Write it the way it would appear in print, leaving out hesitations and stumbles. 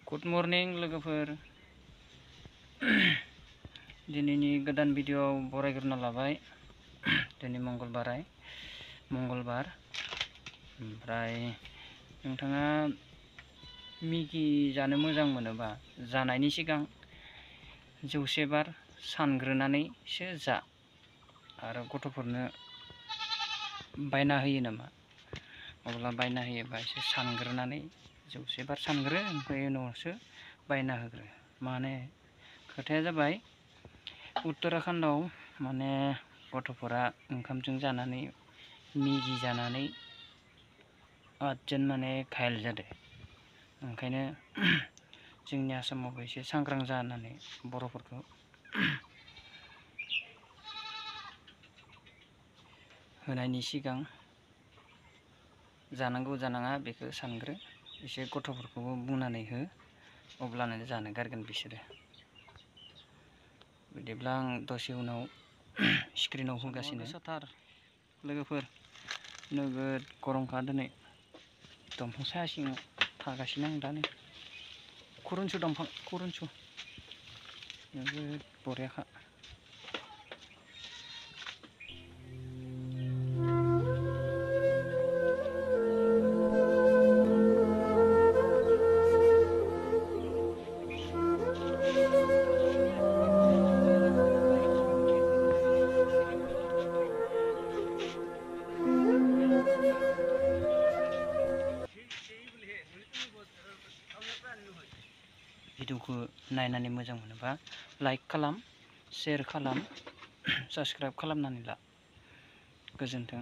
Good morning लोगोफोर। दिनैनि गोदान भिडियोआव बरायग्रोना लाबाय। दिनै मंगलबार, ओमफ्राय नोंथाङा मिगि जानो मोजां मोनोबा जानायनि सिगां 100 बार सानग्रोनानैसो जा। आरो गथ'फोरनो बायना होयो नामा? अब्ला बायना होयोबा एसे सानग्रोनानै 100 बार सानग्रो, ओमफ्राय उनावसो बायना होग्रो। माने खोथाया जाबाय, उत्तराखन्डआव माने गथ'फोरा ओंखामजों जानानै मेगि जानानै 8 जन माने घायल जादों। ओंखायनो जोंनि आसामावबो एसे सांग्रां जानानै बर'फोरखौ होनायनि सिगां जानांगौ जानाङा बेखौ सानग्रो। एसे गथ'फोरखौबो बुंनानै हो, अब्लानो जानो गारगोन बिसोरो। बिदिब्ला आं दसे उनाव स्क्रिनाव होगासिनो। गोसाथार लोगोफोर, नोगोद गरमखा दिनै। दंफां साया सिङाव थागासिनो आं दा नै। खुरुनसु दंफां, खुरुनसु नोगोद बरियाखा। भिडिअखौ नायनानै मोजां मोनोबा लाइक खालाम, शेयार खालाम, साबस्क्राइब खालामनानै ला। गोजोन्थों।